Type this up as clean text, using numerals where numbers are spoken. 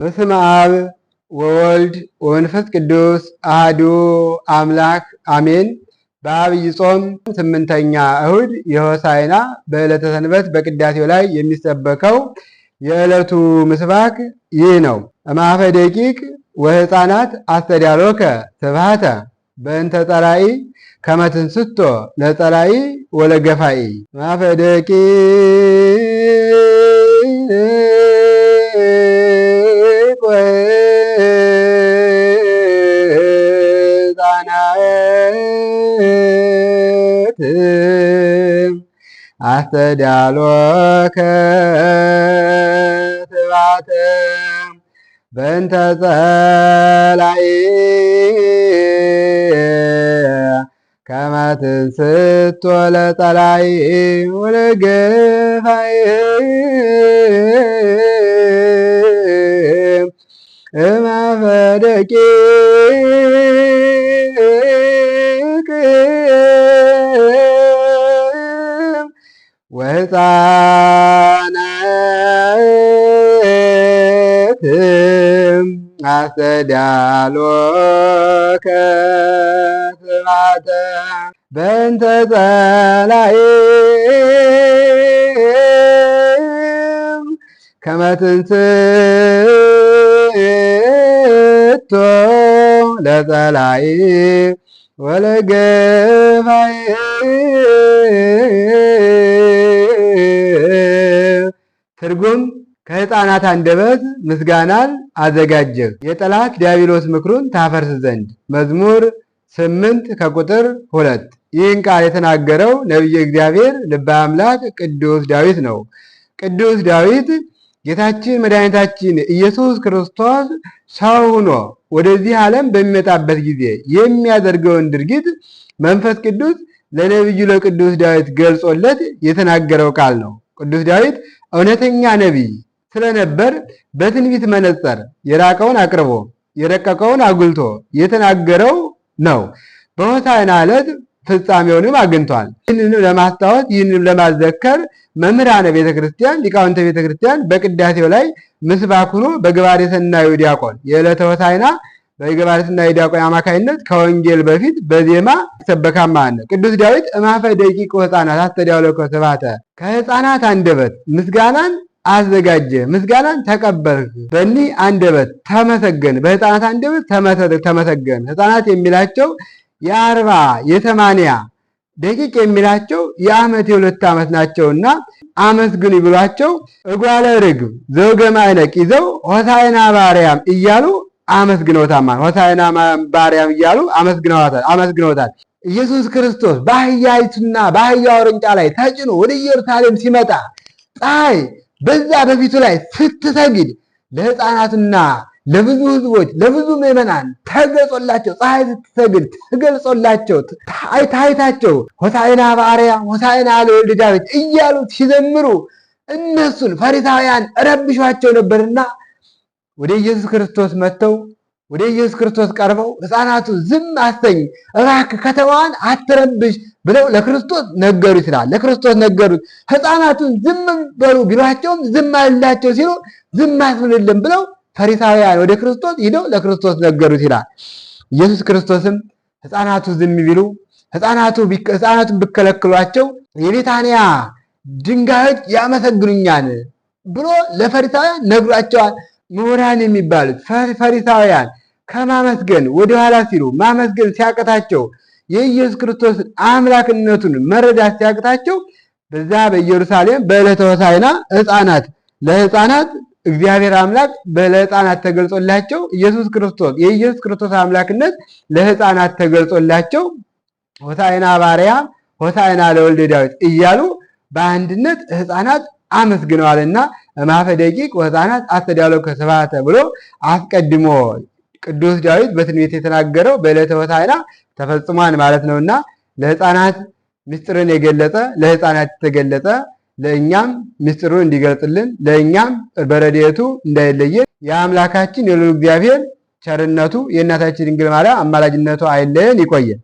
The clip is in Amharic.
በስመ አብ ወወልድ ወመንፈስ ቅዱስ አሐዱ አምላክ አሜን። በዐቢይ ጾም 8ኛ እሁድ የሆሳዕና በዕለተ ሰንበት በቅዳሴው ላይ የሚሰበከው የዕለቱ ምስባክ ይህ ነው። እምአፈ ደቂቅ ወሕፃናት አስተዳሎከ ስብሐተ በእንተ ጸላኢ ከመ ትንስቶ ለጸላኢ ወለገፋኢ። እምአፈ ደቂቅ አስተዳሎከ ስብሐተ በእንተ ጸላኢ ከመ ትንስቶ ለጸላኢ ወለገፋኢ። እምአፈ ደቂቅ ወሕፃናት አስተዳሎከ ስብሐተ በእንተ ጸላኢ ከመ ትንስቶ ለጸላኢ ወለገፋኢ። ትርጉም ከሕፃናት አንደበት ምስጋናን አዘጋጀህ የጠላት ዲያብሎስ ምክሩን ታፈርስ ዘንድ። መዝሙር 8 ከቁጥር 2። ይህን ቃል የተናገረው ነቢየ እግዚአብሔር ልበ አምላክ ቅዱስ ዳዊት ነው። ቅዱስ ዳዊት ጌታችን መድኃኒታችን ኢየሱስ ክርስቶስ ሰው ሆኖ ወደዚህ ዓለም በሚመጣበት ጊዜ የሚያደርገውን ድርጊት መንፈስ ቅዱስ ለነቢዩ ለቅዱስ ዳዊት ገልጾለት የተናገረው ቃል ነው። ቅዱስ ዳዊት እውነተኛ ነቢይ ስለነበር በትንቢት መነጽር የራቀውን አቅርቦ የረቀቀውን አጉልቶ የተናገረው ነው። በሆሳዕና ዕለት ፍጻሜውንም አግኝቷል። ይህንንም ለማስታወስ ይህንንም ለማዘከር መምህራነ ቤተ ክርስቲያን ሊቃውንተ ቤተ ክርስቲያን በቅዳሴው ላይ ምስባክ ሆኖ በገባሬ ሰናዩ ዲያቆን የዕለተ ሆሳዕና በገባሬ ሰናዩ ዲያቆን አማካይነት ከወንጌል በፊት በዜማ ይሰበካል ማለት ነው። ቅዱስ ዳዊት እምአፈ ደቂቅ ወሕፃናት አስተዳሎከ ስብሐተ ከሕፃናት አንደበት ምስጋናን አዘጋጀ፣ ምስጋናን ተቀበልህ። በእኒህ አንደበት ተመሰገን፣ በሕፃናት አንደበት ተመሰገን። ሕፃናት የሚላቸው የ40 የ80 ደቂቅ የሚላቸው የዓመት የ2 ዓመት ናቸውና አመስግኑ ይብሏቸው እጓለ ርግብ ዘውገ ማዕነቅ ይዘው ሆሳዕና በአርያም እያሉ አመስግነውታል። ሆሳዕና በአርያም እያሉ አመስግነውታል። ኢየሱስ ክርስቶስ በአህያይቱና በአህያው ውርንጫ ላይ ተጭኖ ወደ ኢየሩሳሌም ሲመጣ ፀሐይ በዛ በፊቱ ላይ ስትሰግድ ለሕፃናትና ለብዙ ሕዝቦች ለብዙ ምዕመናን ተገልጾላቸው ፀሐይ ስትሰግድ ተገልጾላቸው ታይታቸው ሆሳዕና በአርያም ሆሳዕና ለወልደ ዳዊት እያሉ ሲዘምሩ እነሱን ፈሪሳውያን ረብሿቸው ነበርና ወደ ኢየሱስ ክርስቶስ መጥተው ወደ ኢየሱስ ክርስቶስ ቀርበው ሕፃናቱ ዝም አሰኝ እባክህ ከተማዋን አትረብሽ ብለው ለክርስቶስ ነገሩ ይችላል። ለክርስቶስ ነገሩት። ሕፃናቱን ዝም በሉ ቢሏቸውም ዝም አልላቸው ሲሉ ዝም አስብልልን ብለው ፈሪሳውያን ወደ ክርስቶስ ሂደው ለክርስቶስ ነገሩት ይላል። ኢየሱስ ክርስቶስም ሕፃናቱ ዝም ቢሉ ሕፃናቱን ቢከለክሏቸው የቤታንያ ድንጋዮች ያመሰግኑኛል ብሎ ለፈሪሳውያን ነግሯቸዋል። ምሁራን የሚባሉት ፈሪሳውያን ከማመስገን ወደኋላ ሲሉ ማመስገን ሲያቅታቸው የኢየሱስ ክርስቶስን አምላክነቱን መረዳት ሲያቅታቸው በዛ በኢየሩሳሌም በዕለተ ሆሳዕና ለሕፃናት እግዚአብሔር አምላክ ለሕፃናት ተገልጾላቸው የኢየሱስ ክርስቶስ አምላክነት ለሕፃናት ተገልጾላቸው ሆሳዕና በአርያም ሆሳዕና ለወልደ ዳዊት እያሉ በአንድነት ሕፃናት አመስግነዋልና እምአፈ ደቂቅ ወሕፃናት አስተዳሎከ ስብሐተ ብሎ አስቀድሞ ቅዱስ ዳዊት በትንቢት የተናገረው በዕለተ ሆሳዕና ተፈጽሟል ማለት ነውና ለሕፃናት ምስጢርን የገለጸ ለሕፃናት የተገለጸ ለእኛም ምስጢሩን እንዲገልጽልን ለእኛም በረድኤቱ እንዳይለየን የአምላካችን የልዑል እግዚአብሔር ቸርነቱ የእናታችን ድንግል ማርያም አማላጅነቱ አይለየን። ይቆየን።